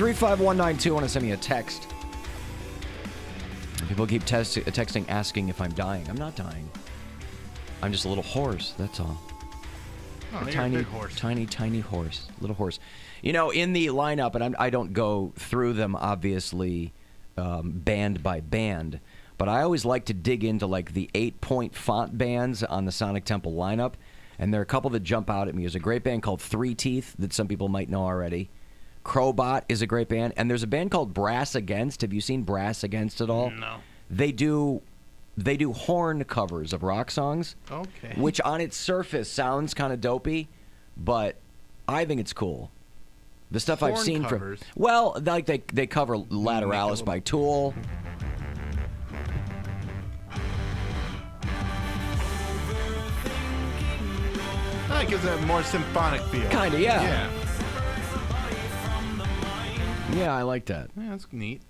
35192 want to send me a text. People keep texting asking if I'm dying. I'm not dying. I'm just a little hoarse, that's all. Oh, a tiny, horse. Tiny horse. Little horse. You know, in the lineup, and I don't go through them, obviously, band by band, but I always like to dig into, like, the 8-point font bands on the Sonic Temple lineup, and there are a couple that jump out at me. There's a great band called Three Teeth that some people might know already. Crowbot is a great band, and there's a band called Brass Against. Have you seen Brass Against at all? No. They do horn covers of rock songs. Okay. Which on its surface sounds kind of dopey, but I think it's cool. The stuff I've seen covers. from... Well, like they cover Lateralis by Tool. That gives it a more symphonic feel. Kind of, yeah. Yeah. Yeah, I like that. Yeah, that's neat.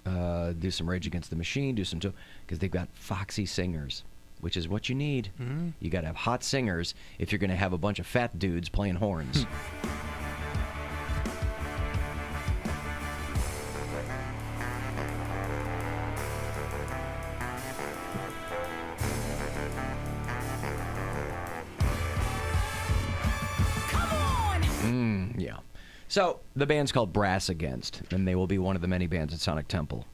Do some Rage Against the Machine, do some too, because they've got foxy singers, which is what you need. Mm-hmm. You got to have hot singers if you're going to have a bunch of fat dudes playing horns. Yeah. So, the band's called Brass Against, and they will be one of the many bands at Sonic Temple.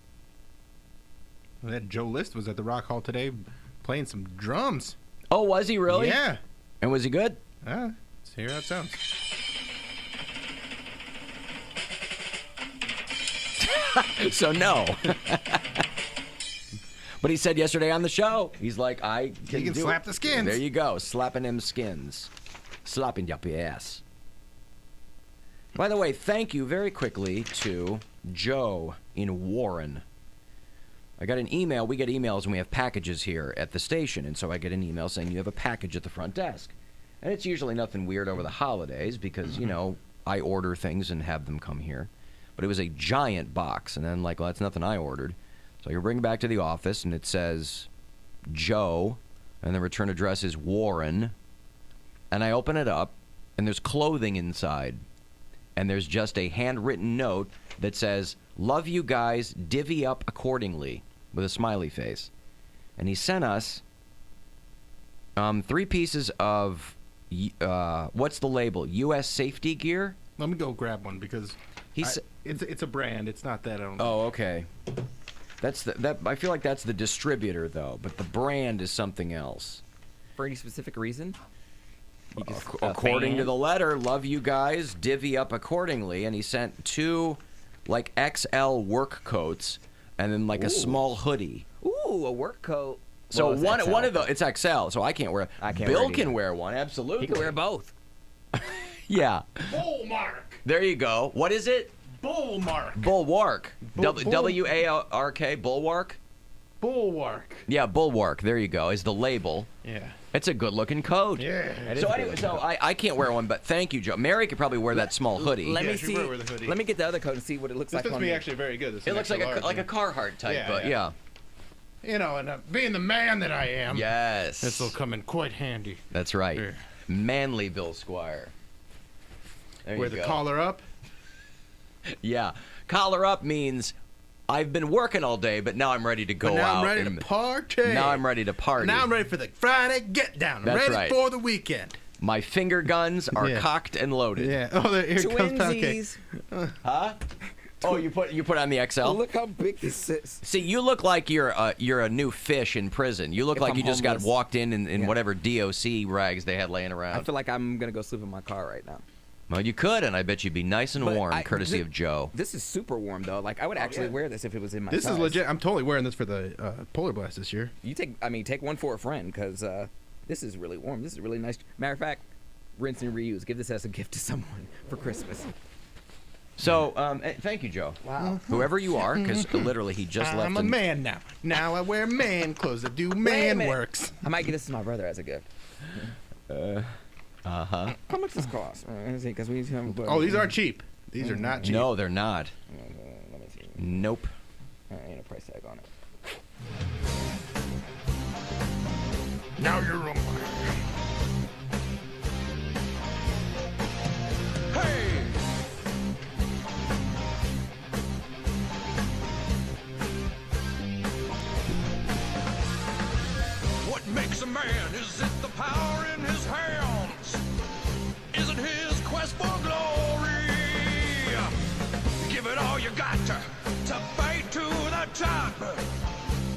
That Joe List was at the Rock Hall today playing some drums. Oh, was he really? Yeah. And was he good? Let's hear how it sounds. So, no. But he said yesterday on the show, he's like, I can He can do slap it. the skins. There you go, slapping them skins. Slapping up your ass. By the way, thank you very quickly to Joe in Warren. I got an email. We get emails when we have packages here at the station, and so I get an email saying you have a package at the front desk. And it's usually nothing weird over the holidays because, you know, I order things and have them come here. But it was a giant box, and then, like, well, that's nothing I ordered. So you bring it back to the office, and it says Joe, and the return address is Warren. And I open it up, and there's clothing inside. And there's just a handwritten note that says, "Love you guys, divvy up accordingly," with a smiley face. And he sent us 3 pieces of, what's the label? U.S. safety gear? Let me go grab one because it's a brand. It's not that. I don't know. Oh, okay. That I feel like that's the distributor, though, but the brand is something else. For any specific reason? According to the letter, love you guys, divvy up accordingly. And he sent 2, like, XL work coats and then, like, a small hoodie. Ooh, a work coat. So well, one of the, it's XL, so I can't wear it. Bill can wear one, absolutely. He can wear both. Yeah. Bullmark. There you go. What is it? Bullmark. Bulwark. W-A-R-K, Bulwark? Bulwark. Yeah, Bulwark. There you go, is the label. Yeah. It's a good-looking coat. Yeah. So anyway, I can't wear one, but thank you, Joe. Mary could probably wear that small hoodie. Let me she see. will wear the hoodie. Let me get the other coat and see what it looks This like fits on me me. actually very good. It looks like a Carhartt type, Yeah, but yeah. yeah. You know, and being the man that I am, Yes. this will come in quite handy. That's right. Here. Manly Bill Squire. There Wear you the go. collar up. Yeah. Collar up means I've been working all day, but now I'm ready to go But now out. I'm ready to party. Now I'm ready to party. Now I'm ready for the Friday get down. I'm That's ready right. for the weekend. My finger guns are Yeah. cocked and loaded. Yeah. Oh, here comes Poundcake. Twinsies. Huh? Oh, you put on the XL? Look how big this is. See, you look like you're a new fish in prison. You look If like I'm you just got homeless. walked in Yeah. whatever DOC rags they had laying I around. feel like I'm going to go sleep in my car right now. Well, you could, and I bet you'd be nice and But warm, courtesy of Joe. This is super warm, though. Like, I would actually wear this if it was in my This size. is legit. I'm totally wearing this for the Polar Blast this year. You take one for a friend, because this is really warm. This is really nice. Matter of fact, rinse and reuse. Give this as a gift to someone for Christmas. So, thank you, Joe. Wow. Whoever you are, because literally he just left. I'm a man now. Now I wear man clothes that do man minute. works. I might give this to my brother as a gift. Uh-huh. How much does this cost? Because we have. Oh, these are cheap. These are not cheap. No, they're not. Let me see. Nope. Ain't a price tag on it. Now you're wrong. Hey! got to fight to the top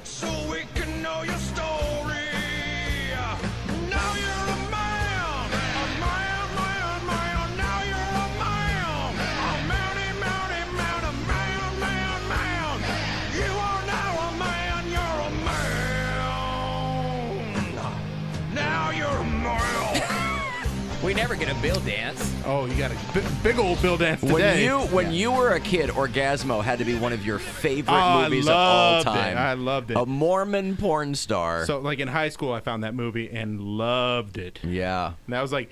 so we can know your story. Now you're a man, a man, man, man. Now you're a man, a mounty, mounty, man, a man, man, man. You are now a man, you're a man. Now you're a man. We never get a Bill dance. Oh, you got a big old Bill dance today. When you were a kid, Orgasmo had to be one of your favorite movies of all time. I loved it. A Mormon porn star. So, like in high school, I found that movie and loved it. Yeah. And that was like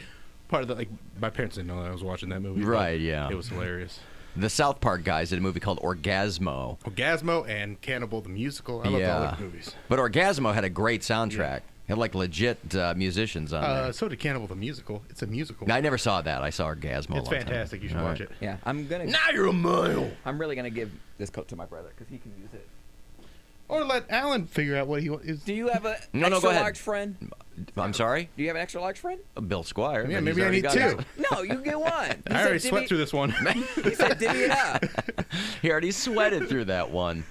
part of the my parents didn't know that I was watching that movie. Right, yeah. It was hilarious. The South Park guys did a movie called Orgasmo. Orgasmo and Cannibal the Musical. I loved all those movies. But Orgasmo had a great soundtrack. It had like legit musicians on there. So did Cannibal the Musical. It's a musical. I never saw that. I saw Orgasmo. It's fantastic. You should watch it. Yeah, I'm gonna. Now you're a male. I'm really gonna give this coat to my brother because he can use it. Or let Alan figure out what he wants. Do you have a No, extra go ahead. large friend? I'm sorry? Do you have an extra large friend? Bill Squire. Yeah, but maybe he's I already need got two. his. No, you get one. I already sweat through this one. He said divvy it up. He already sweated through that one.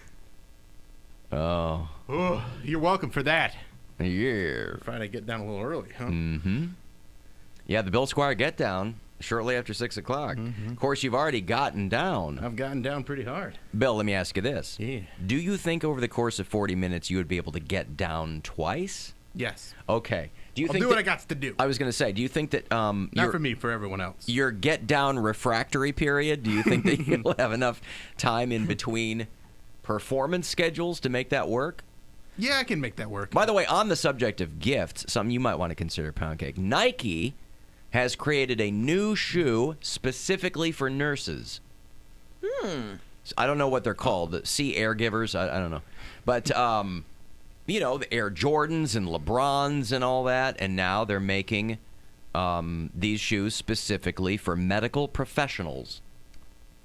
Oh. Oh, you're welcome for that. Yeah. Trying to get down a little early, huh? Mm-hmm. Yeah, the Bill Squire Get Down, shortly after 6 o'clock. Mm-hmm. Of course, you've already gotten down. I've gotten down pretty hard. Bill, let me ask you this. Yeah. Do you think over the course of 40 minutes you would be able to get down twice? Yes. Okay. Do you I'll think do what I got to do. I was going to say, do you think that Not for me, for everyone else. your get down refractory period, do you think that you'll have enough time in between performance schedules to make that work? Yeah, I can make that work. By the way, on the subject of gifts, something you might want to consider, Poundcake. Nike has created a new shoe specifically for nurses. I don't know what they're called. The Sea Air Givers? I don't know. But, you know, the Air Jordans and LeBrons and all that. And now they're making these shoes specifically for medical professionals.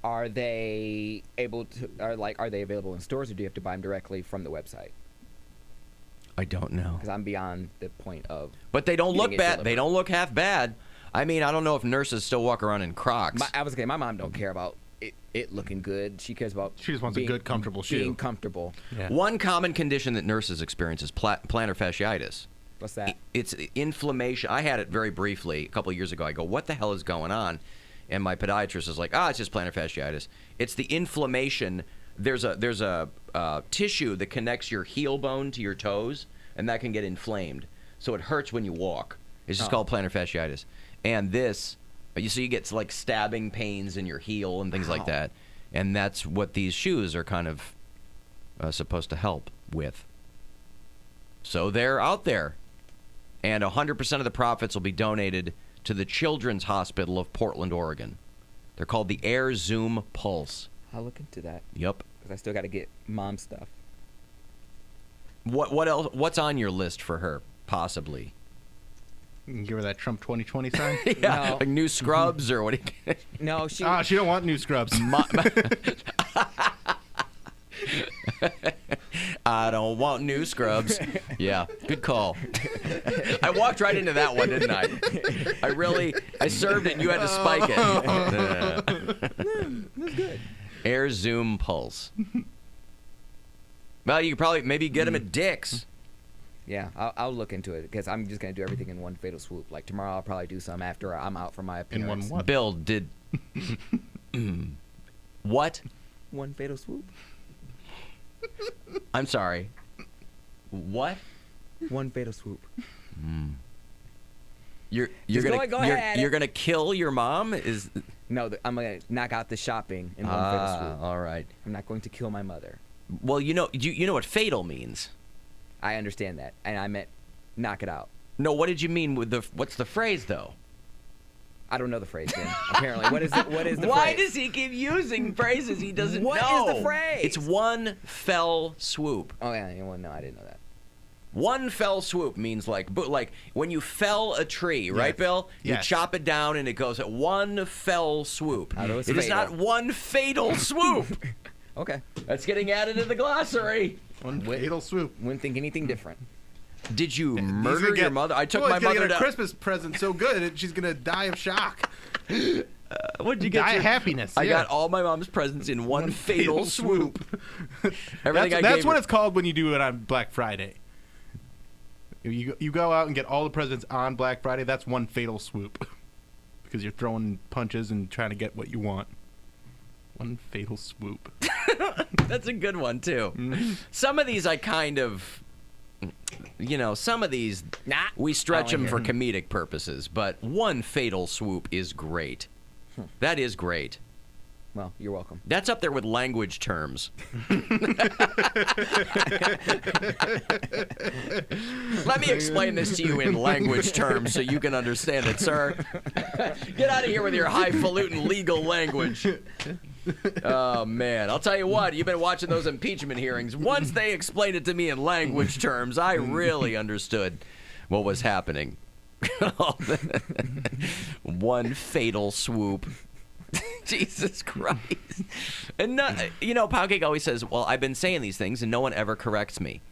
Are they able to? Are they available in stores, or do you have to buy them directly from the website? I don't know. Because I'm beyond the point of. But they don't look getting it bad. delivered. They don't look half bad. I mean, I don't know if nurses still walk around in Crocs. My mom don't care about it looking good. She cares about. She just wants a good, comfortable shoe. Being comfortable. Yeah. One common condition that nurses experience is plantar fasciitis. What's that? It's inflammation. I had it very briefly a couple of years ago. I go, what the hell is going on? And my podiatrist is like, it's just plantar fasciitis. It's the inflammation. There's a tissue that connects your heel bone to your toes, and that can get inflamed. So it hurts when you walk. It's just called plantar fasciitis. And this, you get like stabbing pains in your heel and things like that. And that's what these shoes are kind of supposed to help with. So they're out there. And 100% of the profits will be donated to the Children's Hospital of Portland, Oregon. They're called the Air Zoom Pulse. I'll look into that. Yep. Because I still got to get mom stuff. What else? What's on your list for her, possibly? You can give her that Trump 2020 sign. Yeah, No. like new scrubs or what? No, she. She don't want new scrubs. I don't want new scrubs. Yeah, good call. I walked right into that one, didn't I? I served it and you had to spike it. That's good. Air Zoom Pulse. Well, you could probably maybe get them at Dick's. Yeah, I'll look into it because I'm just gonna do everything in one fatal swoop. Like tomorrow, I'll probably do some after I'm out for my In appearance. one what? Bill, did... What? One fatal swoop. I'm sorry. What? One fatal swoop. You're Just gonna go ahead. you're gonna kill your mom? Is No, I'm gonna knock out the shopping in one fatal swoop. all right. I'm not going to kill my mother. Well, you know what fatal means. I understand that, and I meant knock it out. No, what did you mean with what's the phrase though? I don't know the phrase. Then apparently, what is it? What is the Why phrase? does he keep using phrases he doesn't What know? is the phrase? It's one fell swoop. Oh yeah, well, no, I didn't know that. One fell swoop means like when you fell a tree, right, Yes. Bill? You Yes. chop it down and it goes at one fell swoop. I know it's It is fatal. not one fatal swoop. Okay, That's getting added to the glossary. One fatal swoop. wouldn't think anything different. Did you He's murder gonna your get- mother? I took Well, my he's gonna mother get a to Christmas present so good she's gonna die of shock. What'd you get? Diet happiness. I yeah. got all my mom's presents in one fatal swoop. Everything That's what it's called when you do it on Black Friday. You go out and get all the presents on Black Friday. That's one fatal swoop. Because you're throwing punches and trying to get what you want. One fatal swoop. That's a good one, too. Some of these I kind of... some of these, we stretch them for comedic purposes, but one fatal swoop is great. That is great. Well, you're welcome. That's up there with language terms. Let me explain this to you in language terms so you can understand it, sir. Get out of here with your highfalutin legal language. Oh, man. I'll tell you what, you've been watching those impeachment hearings. Once they explained it to me in language terms, I really understood what was happening. One fatal swoop. Jesus Christ. And, Poundcake always says, well, I've been saying these things and no one ever corrects me.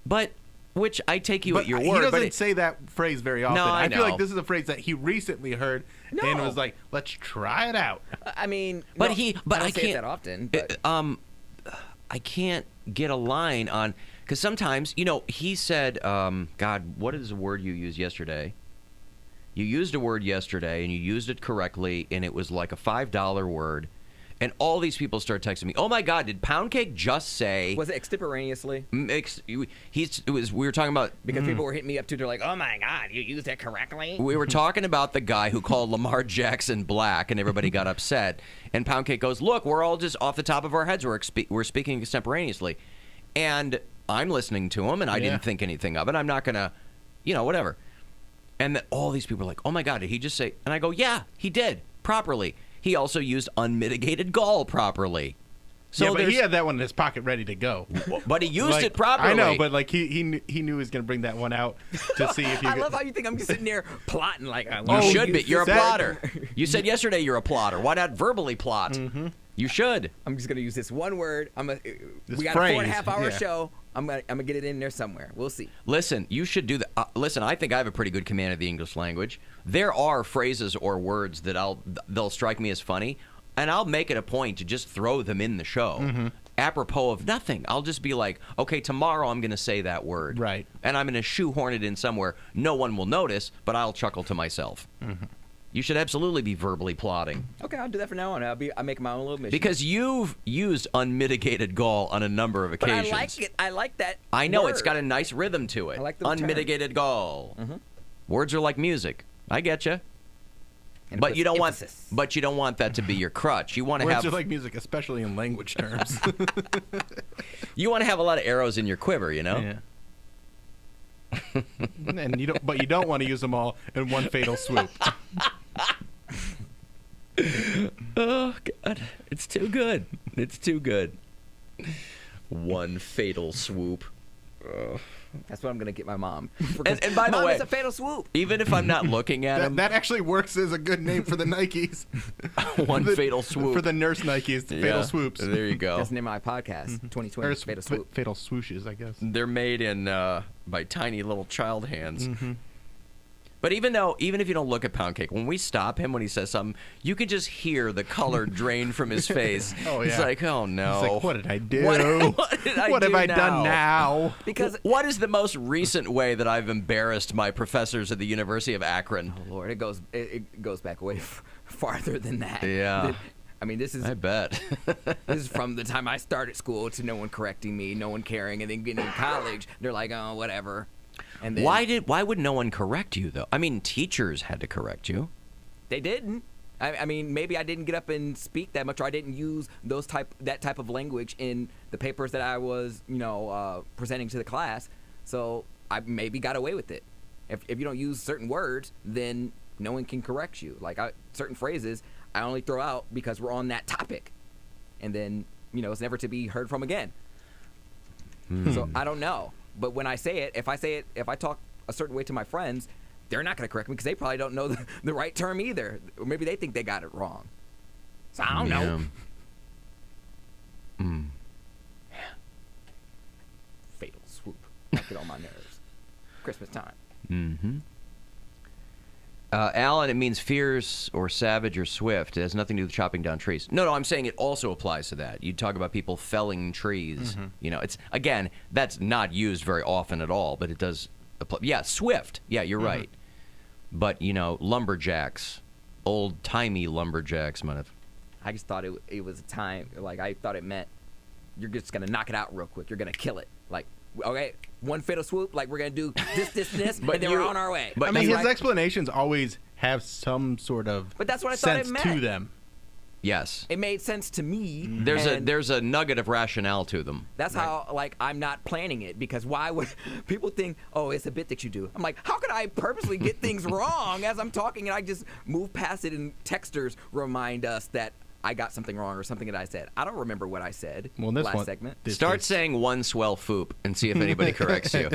But, which I take you at your word. He doesn't say that phrase very often. No, I feel like know. this is a phrase that he recently heard and was like, let's try it out. I mean, But no, but I I don't say can't it that often. But I can't get a line on, because sometimes, he said, God, what is the word you used yesterday? You used a word yesterday, and you used it correctly, and it was like a $5 word. And all these people start texting me, oh, my God, did Poundcake just say... Was it extemporaneously? We were talking about... Because people were hitting me up, too. They're like, oh, my God, you used it correctly? We were talking about the guy who called Lamar Jackson black, and everybody got upset. And Poundcake goes, look, we're all just off the top of our heads. We're speaking extemporaneously. And I'm listening to him, and I didn't think anything of it. I'm not going to, whatever. And then all these people are like, oh, my God, did he just say... And I go, yeah, he did, properly. He also used unmitigated gall properly. So yeah, but he had that one in his pocket ready to go. But he used it properly. I know, but he knew he was going to bring that one out to see if you I love how you think I'm just sitting there plotting like... You should be. You're a plotter. You said yesterday you're a plotter. Why not verbally plot? Mm-hmm. You should. I'm just going to use this one word. We got phrase. a 4.5-hour show. I'm gonna get it in there somewhere. We'll see. Listen, you should do that. Listen, I think I have a pretty good command of the English language. There are phrases or words that they'll strike me as funny, and I'll make it a point to just throw them in the show, apropos of nothing. I'll just be like, okay, tomorrow I'm going to say that word, right? And I'm going to shoehorn it in somewhere. No one will notice, but I'll chuckle to myself. Mm-hmm. You should absolutely be verbally plotting. Okay, I'll do that from now on. I'll make my own little mission. Because you've used unmitigated gall on a number of occasions. But I like it. I like that. I know, word. it's got a nice rhythm to it. I like the unmitigated gall. Mm-hmm. Words are like music. I get you. And But you don't emphasis. want that to be your crutch. You want to Words have are like music, especially in language terms. you want to have a lot of arrows in your quiver, Yeah. And you don't want to use them all in one fatal swoop. Oh God, it's too good. It's too good. One fatal swoop. That's what I'm gonna get my mom. And by the Mom, way, it's a fatal swoop. even if I'm not looking at him, That actually works as a good name for the Nikes. one fatal swoop For the nurse Nikes, the fatal swoops. There you go. That's the name of my podcast. 2020 Or Fatal Swoop. Fatal swooshes, I guess. They're made in by tiny little child hands. Mm-hmm. But even if you don't look at Poundcake, when we stop him when he says something, you can just hear the color drain from his face. Oh yeah. He's like, oh no. He's like, what did I do? What did I what do have I now? done now? Because What is the most recent way that I've embarrassed my professors at the University of Akron? oh Lord, it goes back way farther than that. Yeah. I mean, this is I bet. this is from the time I started school to no one correcting me, no one caring, and then getting in college, they're like, oh, whatever. And then Why would no one correct you though? I mean, teachers had to correct you. they didn't. I mean, maybe I didn't get up and speak that much, or I didn't use that type of language in the papers that I was, presenting to the class. So I maybe got away with it. If you don't use certain words, then no one can correct you. Like certain phrases, I only throw out because we're on that topic, and then it's never to be heard from again. So I don't know. But when I say it, if I talk a certain way to my friends, they're not going to correct me because they probably don't know the right term either. Or maybe they think they got it wrong. So I don't know. Fatal swoop. Get on my nerves. Christmas time. Mm-hmm. Alan, it means fierce or savage or swift. It has nothing to do with chopping down trees. No, I'm saying it also applies to that. You talk about people felling trees. You know, it's again, that's not used very often at all, but it does apply. Yeah, swift. Yeah, you're right. But, you know, lumberjacks, old-timey lumberjacks might have. I just thought it was a time, like, I thought it meant you're just going to knock it out real quick. You're going to kill it. Like, okay, one fatal swoop, like, we're going to do this, and then we're on our way. But I mean, his explanations always have some sort of but that's what I thought it sense meant. to them. Yes. It made sense to me. There's a nugget of rationale to them. That's how, like, I'm not planning it, because why would people think, oh, it's a bit that you do? I'm like, how could I purposely get things wrong as I'm talking and I just move past it and texters remind us that I got something wrong or something that I said. I don't remember what I said last segment. Start saying one swell foop and see if anybody corrects you.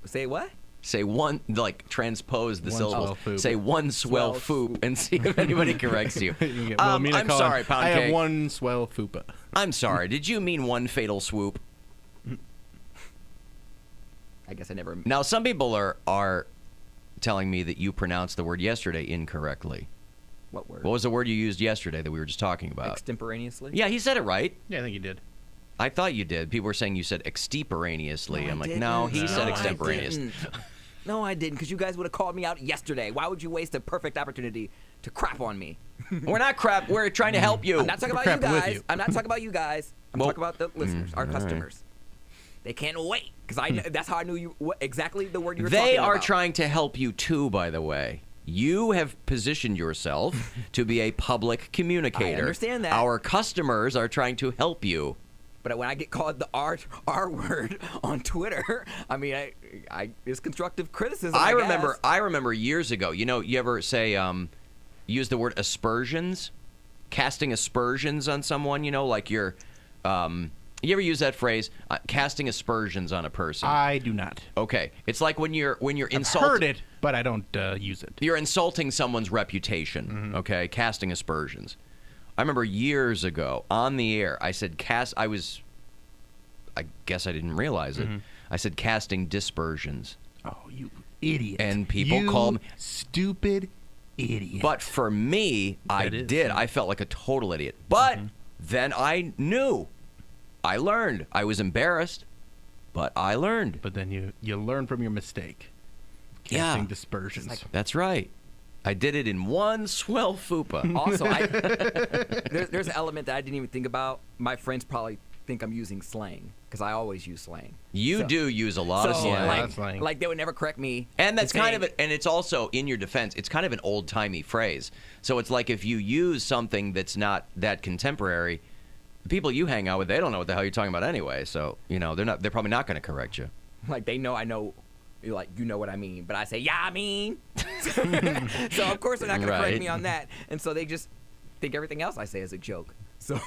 Say what? Say one, like transpose the syllables. Foop. Say one swell foop and see if anybody corrects you. I'm sorry, Poundcake. I have one swell foopa. I'm sorry. Did you mean one fatal swoop? I guess I never. Now, some people are telling me that you pronounced the word yesterday incorrectly. What word? What was the word you used yesterday that we were just talking about? Extemporaneously? Yeah, he said it right. Yeah, I think you did. I thought you did. People were saying you said extemporaneously. No, I'm like, didn't. no, he said I extemporaneous. didn't. No, I didn't, because you guys would have called me out yesterday. Why would you waste a perfect opportunity to crap on me? We're not crap. We're trying to help you. I'm not talking about you crapping with guys. you. I'm not talking about you guys. I'm talking about the listeners, our customers. They can't wait, because that's how I knew exactly the word you were talking about. They are trying to help you too, by the way. You have positioned yourself to be a public communicator. I understand that. Our customers are trying to help you. But when I get called the R word on Twitter, I mean, it's constructive criticism. I guess. remember years ago. You know, you ever say use the word aspersions, casting aspersions on someone. You know, like you're. You ever use that phrase, casting aspersions on a person? I do not. Okay, it's like when you're I've insulting. heard it, but I don't use it. You're insulting someone's reputation. Okay, casting aspersions. I remember years ago on the air, I said I guess I didn't realize it. I said casting dispersions. Oh, you idiot! And people called me stupid idiot. But for me, I did. I felt like a total idiot. But then I knew. I learned. I was embarrassed, but I learned. But then you learn from your mistake. Casting dispersions. That's right. I did it in one swell fupa. Also, there's an element that I didn't even think about. My friends probably think I'm using slang, because I always use slang. You do use a lot of slang. Like they would never correct me. And that's kind of and it's also, in your defense, it's kind of an old-timey phrase. So it's like if you use something that's not that contemporary, the people you hang out with, they don't know what the hell you're talking about anyway. So, you know, they're probably not going to correct you. Like they know I know. Like, you know what I mean, but I say, yeah, I mean. So, of course, they're not going to correct me on that. And so they just think everything else I say is a joke. So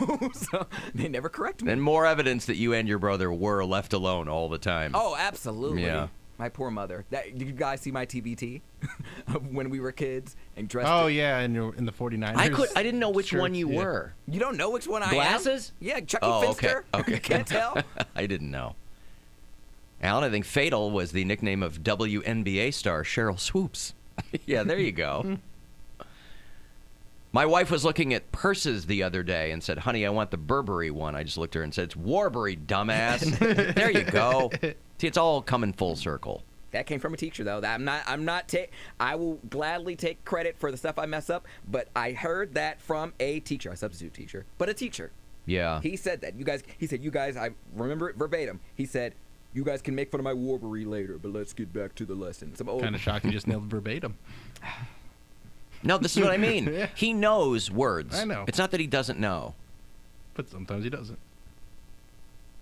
they never correct me. And more evidence that you and your brother were left alone all the time. Oh, absolutely. Yeah. My poor mother. Did you guys see my TBT of when we were kids and dressed? Oh, yeah, in the 49ers. I didn't know which shirts, one you were. You don't know which one I am? Glasses? Yeah, Chucky Finster. Okay. You can't tell? I didn't know. Alan, I think Fatal was the nickname of WNBA star Cheryl Swoops. Yeah, there you go. My wife was looking at purses the other day and said, honey, I want the Burberry one. I just looked at her and said, it's Warbury, dumbass. There you go. See, it's all coming full circle. That came from a teacher, though. I will gladly take credit for the stuff I mess up, but I heard that from a teacher, a substitute teacher, but a teacher. Yeah. He said that. He said, I remember it verbatim. He said, you guys can make fun of my Warbury later, but let's get back to the lesson. Kind of shocked you just nailed verbatim. No, this is what I mean. Yeah. He knows words. I know. It's not that he doesn't know. But sometimes he doesn't.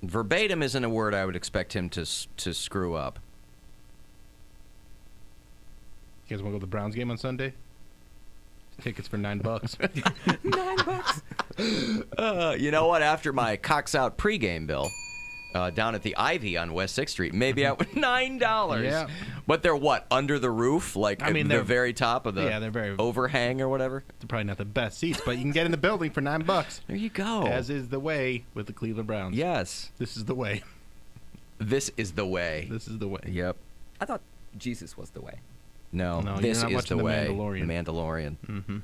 Verbatim isn't a word I would expect him to screw up. You guys want to go to the Browns game on Sunday? Tickets for $9. $9. You know what? After my Cox Out pregame bill, down at the Ivy on West 6th Street, maybe out with $9. Yeah. But they're what? Under the roof? Like I mean, the they're very top of the they're very overhang or whatever? They're probably not the best seats, but you can get in the building for $9. There you go. As is the way with the Cleveland Browns. Yes. This is the way. This is the way. This is the way. Yep. I thought Jesus was the way. No, No, you're this not is watching the The way. Mandalorian. The Mandalorian.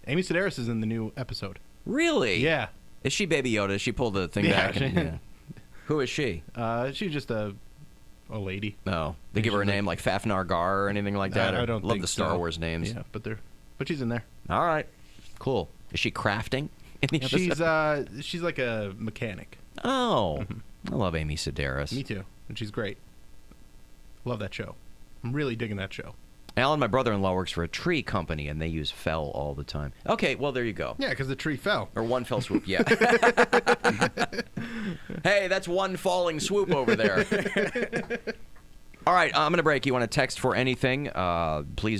Amy Sedaris is in the new episode. Really? Yeah. Is she Baby Yoda? She pulled the thing Yeah, back. she- Yeah. Who is she? She's just a lady. No, they give her a she's name like Fafnar Gar or anything like that. I or don't love think the Star so. Wars names. Yeah, but she's in there. All right, cool. Is she crafting in the episode? She's like a mechanic. Oh, I love Amy Sedaris. Me too, and she's great. Love that show. I'm really digging that show. Alan, my brother-in-law, works for a tree company, and they use fell all the time. Okay, well, there you go. Yeah, because the tree fell. Or one fell swoop, yeah. Hey, that's one falling swoop over there. All right, I'm going to break. You want to text for anything, please